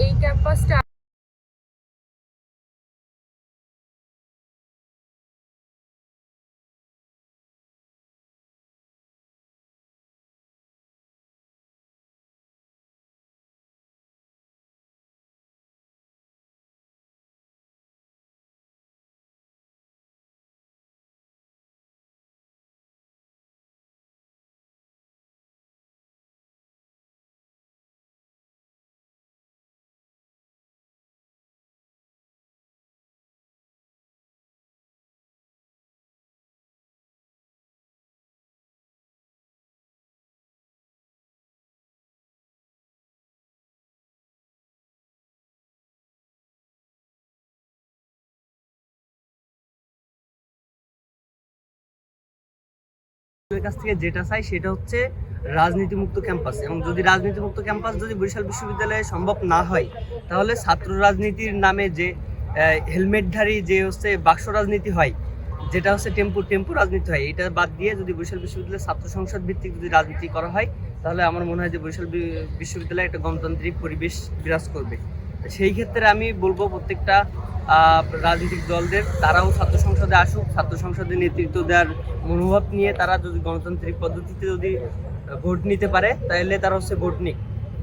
এই ক্যাম্পাসটা কাছ থেকে যেটা চাই সেটা হচ্ছে রাজনীতিমুক্ত ক্যাম্পাস। এবং যদি রাজনীতিমুক্ত ক্যাম্পাস যদি বরিশাল বিশ্ববিদ্যালয়ে সম্ভব না হয়, তাহলে ছাত্র রাজনীতির নামে যে হেলমেটধারী যে হচ্ছে বাক্স রাজনীতি হয়, যেটা হচ্ছে টেম্পু রাজনীতি হয়, এটা বাদ দিয়ে যদি বরিশাল বিশ্ববিদ্যালয়ের ছাত্র সংসদ ভিত্তিক যদি রাজনীতি করা হয়, তাহলে আমার মনে হয় যে বরিশাল বিশ্ববিদ্যালয়ে একটা গণতান্ত্রিক পরিবেশ বিরাজ করবে। সেই ক্ষেত্রে আমি বলবো প্রত্যেকটা রাজনৈতিক দলদের তারাও ছাত্র সংসদে আসুক, ছাত্র সংসদে নেতৃত্ব দেওয়ার মনোভাব নিয়ে তারা যদি গণতান্ত্রিক পদ্ধতিতে যদি ভোট নিতে পারে, তাহলে তারা হচ্ছে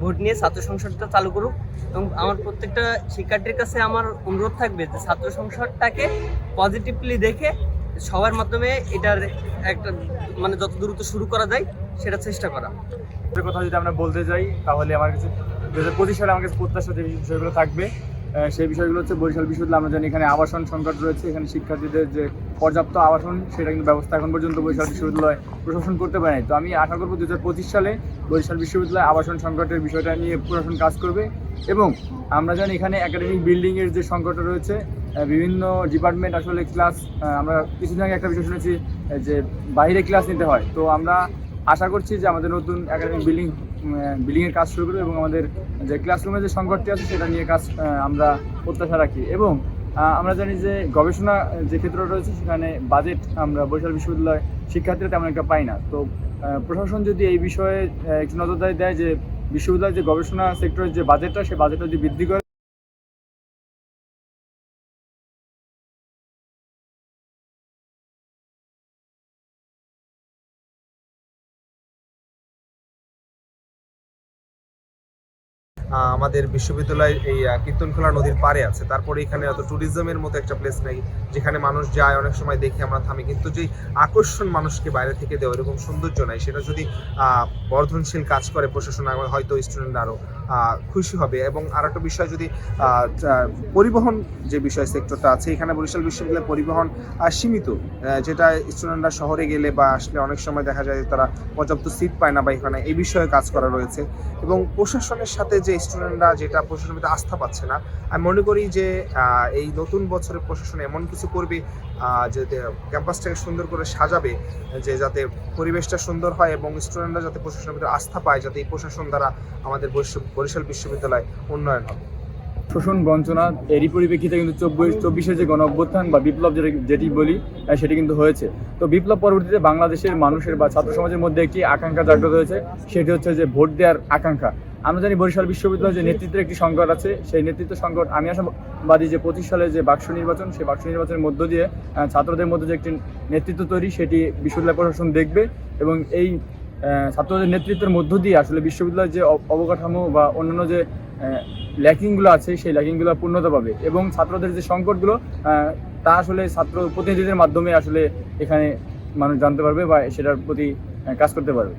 ভোট নিয়ে ছাত্র সংসদটা চালু করুক। এবং আমার প্রত্যেকটা শিক্ষার্থীর কাছে আমার অনুরোধ থাকবে যে ছাত্র সংসদটাকে পজিটিভলি দেখে সবার মাধ্যমে এটার একটা মানে যত দ্রুত শুরু করা যায় সেটা চেষ্টা করা। কথা যদি আমরা বলতে যাই, তাহলে আমার কাছে 2025 সালে আমার কাছে প্রত্যাশা যে বিষয়গুলো থাকবে, সেই বিষয়গুলো হচ্ছে বরিশাল বিশ্ববিদ্যালয় আমরা জানি এখানে আবাসন সংকট রয়েছে। এখানে শিক্ষার্থীদের যে পর্যাপ্ত আবাসন সেটা কিন্তু ব্যবস্থা এখন পর্যন্ত বরিশাল বিশ্ববিদ্যালয় প্রশাসন করতে পারে। তো আমি আশা করবো 2025 সালে বরিশাল বিশ্ববিদ্যালয় আবাসন সংকটের বিষয়টা নিয়ে প্রশাসন কাজ করবে। এবং আমরা জানি এখানে একাডেমিক বিল্ডিংয়ের যে সংকট রয়েছে, বিভিন্ন ডিপার্টমেন্ট আসলে ক্লাস, আমরা কিছুদিন আগে একটা বিষয় শুনেছি যে বাইরে ক্লাস নিতে হয়। তো আমরা আশা করছি যে আমাদের নতুন একাডেমিক বিল্ডিংয়ের কাজ শুরু করবে এবং আমাদের যে ক্লাসরুমের যে সংকটটি আছে সেটা নিয়ে কাজ আমরা প্রত্যাশা রাখি। এবং আমরা জানি যে গবেষণা যে ক্ষেত্র রয়েছে সেখানে বাজেট আমরা বরিশাল বিশ্ববিদ্যালয় শিক্ষার্থীরা তেমন একটা পাই না। তো প্রশাসন যদি এই বিষয়ে একটু নজরদারি দেয় যে বিশ্ববিদ্যালয়ের যে গবেষণা সেক্টরের যে বাজেটটা, সেই বাজেটটা যদি বৃদ্ধি করে। আমাদের বিশ্ববিদ্যালয় এই কীর্তনখোলা নদীর পাড়ে আছে, তারপরে এখানে অত ট্যুরিজমের মতো একটা প্লেস নেই যেখানে মানুষ যায়, অনেক সময় দেখে আমরা থামি, কিন্তু যেই আকর্ষণ মানুষকে বাইরে থেকে দেওয়া এরকম সৌন্দর্য নাই। সেটা যদি বর্ধনশীল কাজ করে প্রশাসন, হয়তো স্টুডেন্টরা আরও খুশি হবে। এবং আর একটা বিষয়, যদি পরিবহন যে বিষয় সেক্টরটা আছে, এখানে বরিশাল বিশ্ববিদ্যালয়ের পরিবহন সীমিত, যেটা স্টুডেন্টরা শহরে গেলে বা আসলে অনেক সময় দেখা যায় তারা পর্যাপ্ত সিট পায় না বা এখানে এই বিষয়ে কাজ করা রয়েছে। এবং প্রশাসনের সাথে যে স্টুডেন্টরা যেটা প্রশাসনের আস্থা পাচ্ছে না, আমি মনে করি যে এই নতুন বছরে প্রশাসন এমন কিছু করবে যে ক্যাম্পাসটাকে সুন্দর করে সাজাবে, যে যাতে পরিবেশটা সুন্দর হয় এবং স্টুডেন্টরা যাতে প্রশাসনের ভিতরে আস্থা পায়, যাতে এই প্রশাসন দ্বারা আমাদের বরিশাল বিশ্ববিদ্যালয় উন্নয়ন হবে। শোষণ বঞ্চনা এরই পরিপ্রেক্ষিতে কিন্তু 24-এর যে গণ অভ্যুত্থান বা বিপ্লব যেটি বলি, সেটি কিন্তু হয়েছে। তো বিপ্লব পরবর্তীতে বাংলাদেশের মানুষের বা ছাত্র সমাজের মধ্যে একটি আকাঙ্ক্ষা জাগ্রত হয়েছে, সেটি হচ্ছে যে ভোট দেওয়ার আকাঙ্ক্ষা। আমরা জানি বরিশাল বিশ্ববিদ্যালয়ের যে নেতৃত্বের একটি সংকট আছে, সেই নেতৃত্ব সংকট আমি আশাবাদী যে 25 সালে যে বাক্স নির্বাচন, সেই বাক্স নির্বাচনের মধ্য দিয়ে ছাত্রদের মধ্যে যে একটি নেতৃত্ব তৈরি, সেটি বিশ্ববিদ্যালয় প্রশাসন দেখবে। এবং এই ছাত্রদের নেতৃত্বের মধ্য দিয়ে আসলে বিশ্ববিদ্যালয়ের যে অবকাঠামো বা অন্যান্য যে ল্যাকিংগুলো আছে, সেই ল্যাকিংগুলো পূর্ণতা পাবে। এবং ছাত্রদের যে সংকটগুলো তা আসলে ছাত্র প্রতিনিধিদের মাধ্যমে আসলে এখানে মানুষ জানতে পারবে বা সেটার প্রতি কাজ করতে পারবে।